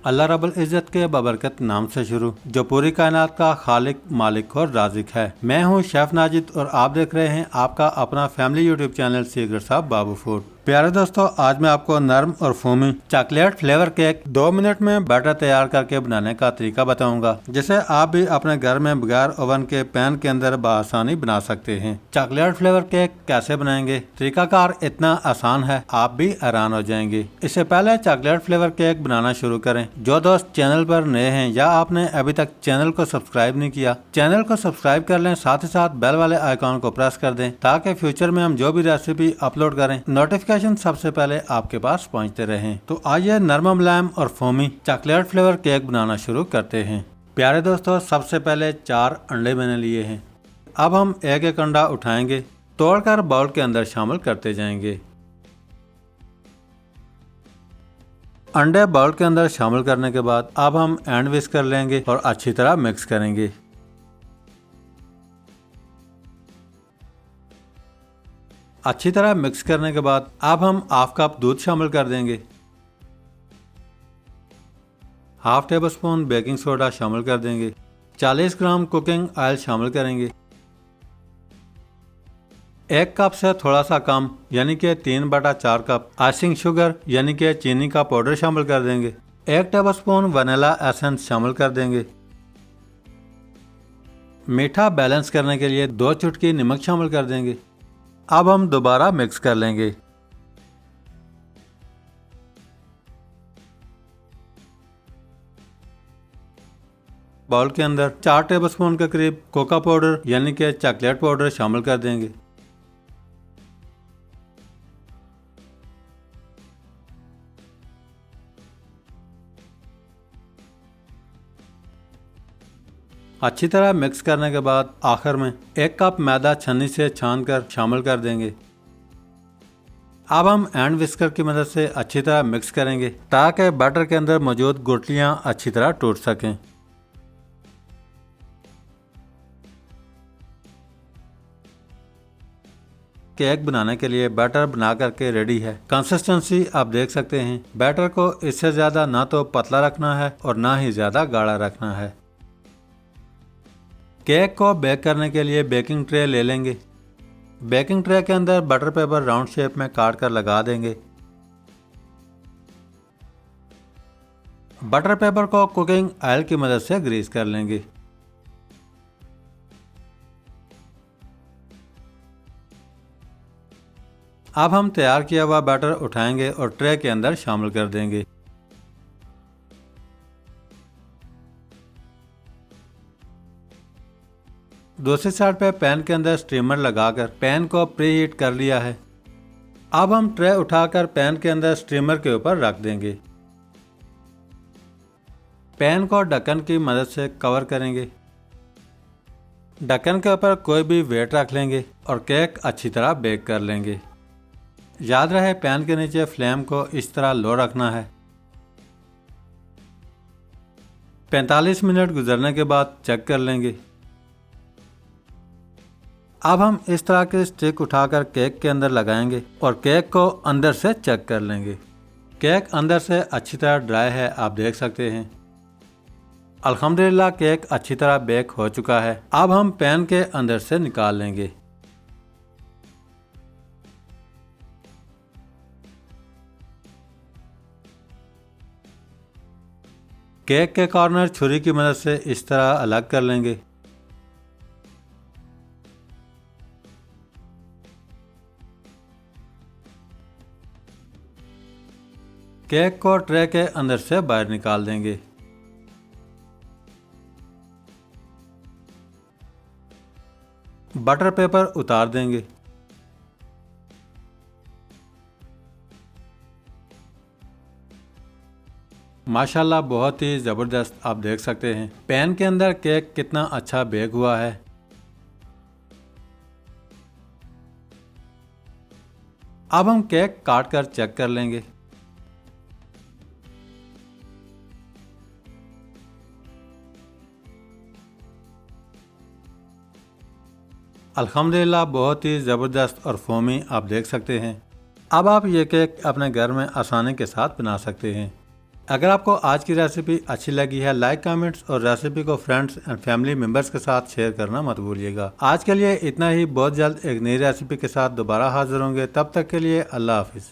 अल्लाह रब्बुल इज़्ज़त के बबरकत नाम से शुरू, जो पूरी कायनात का खालिक, मालिक और राजिक है। मैं हूँ शेफ नाजिद और आप देख रहे हैं आपका अपना family YouTube channel secrets of Babu food. प्यारे दोस्तों, आज मैं आपको नरम और foamy chocolate flavour cake 2 minute में बैटर तैयार करके बनाने का तरीका बताऊंगा, जिसे आप भी अपने घर में बगैर ओवन के पैन के अंदर बआसानी बना सकते हैं। चॉकलेट फ्लेवर केक कैसे बनाएंगे, तरीकाकार इतना आसान है, आप भी हैरान हो जाएंगे। इससे पहले चॉकलेट फ्लेवर केक बनाना शुरू करें। जो दोस्त चैनल पर नए हैं या आपने अभी तक चैनल को सब्सक्राइब नहीं किया, चैनल को सब्सक्राइब कर लें, साथ ही साथ बेल वाले आइकॉन को प्रेस कर दें, ताकि फ्यूचर में हम जो भी रेसिपी अपलोड करें नोटिफिकेशन सबसे पहले आपके पास पहुंचते रहें। तो आइए नरम मुलायम और फोमी चॉकलेट फ्लेवर केक बनाना शुरू करते हैं। प्यारे दोस्तों, सबसे पहले 4 अंडे मैंने लिए हैं। अब हम एक एक अंडा उठाएंगे, तोड़कर बाउल के अंदर शामिल करते जाएंगे। अंडे बाउल के अंदर शामिल करने के बाद अब हम हैंड विस्क कर लेंगे और अच्छी तरह मिक्स करेंगे। अच्छी तरह मिक्स करने के बाद अब हम हाफ कप दूध शामिल कर देंगे। Half table spoon baking soda शामिल कर देंगे। 40 ग्राम कुकिंग ऑयल शामिल करेंगे। 1 कप से थोड़ा सा कम यानी कि 3/4 कप आइसिंग शुगर यानी कि चीनी का पाउडर शामिल कर देंगे। 1 टेबल स्पून वनीला एसेंस शामिल कर देंगे। मीठा बैलेंस करने के लिए 2 चुटकी नमक शामिल कर देंगे। अब हम दोबारा मिक्स कर लेंगे। बाउल के अंदर 4 टेबलस्पून के करीब कोका पाउडर यानी कि चॉकलेट पाउडर शामिल कर देंगे। अच्छी तरह मिक्स करने के बाद आखिर में 1 कप मैदा छन्नी से छानकर शामिल कर देंगे। अब हम हैंड विस्कर की मदद से अच्छी तरह मिक्स करेंगे, ताकि बैटर के अंदर मौजूद गुठलियां अच्छी तरह टूट सकें। केक बनाने के लिए बैटर बना करके रेडी है। कंसिस्टेंसी आप देख सकते हैं। बैटर को इससे ज्यादा ना तो पतला रखना है और ना ही ज्यादा गाढ़ा रखना है। केक को बेक करने के लिए बेकिंग ट्रे ले लेंगे। बेकिंग ट्रे के अंदर बटर पेपर राउंड शेप में काट कर लगा देंगे। बटर पेपर को कुकिंग ऑयल की मदद से ग्रीस कर लेंगे। अब हम तैयार किया हुआ बैटर उठाएंगे और ट्रे के अंदर शामिल कर देंगे। दूसरी साइड पे पैन के अंदर स्टीमर लगाकर पैन को प्री हीट कर लिया है। अब हम ट्रे उठाकर पैन के अंदर स्टीमर के ऊपर रख देंगे। पैन को ढक्कन की मदद से कवर करेंगे। ढक्कन के ऊपर कोई भी वेट रख लेंगे और केक अच्छी तरह बेक कर लेंगे। याद रहे, पैन के नीचे फ्लेम को इस तरह लो रखना है। 45 मिनट गुजरने के बाद चेक कर लेंगे। अब हम इस तरह के स्टिक उठाकर केक के अंदर लगाएंगे और केक को अंदर से चेक कर लेंगे। केक अंदर से अच्छी तरह ड्राई है, आप देख सकते हैं। अल्हम्दुलिल्लाह केक अच्छी तरह बेक हो चुका है। अब हम पैन के अंदर से निकाल लेंगे। केक के कॉर्नर छुरी की मदद से इस तरह अलग कर लेंगे। केक को ट्रे के अंदर से बाहर निकाल देंगे। बटर पेपर उतार देंगे। माशाल्लाह बहुत ही ज़बरदस्त, आप देख सकते हैं पैन के अंदर केक कितना अच्छा बेक हुआ है। अब हम केक काट कर चेक कर लेंगे। अल्हम्दुलिल्लाह बहुत ही ज़बरदस्त और फोमी, आप देख सकते हैं। अब आप ये केक अपने घर में आसानी के साथ बना सकते हैं। अगर आपको आज की रेसिपी अच्छी लगी है, लाइक, कमेंट्स और रेसिपी को फ्रेंड्स एंड फैमिली मेंबर्स के साथ शेयर करना मत भूलिएगा। आज के लिए इतना ही। बहुत जल्द एक नई रेसिपी के साथ दोबारा हाजिर होंगे। तब तक के लिए अल्लाह हाफिज।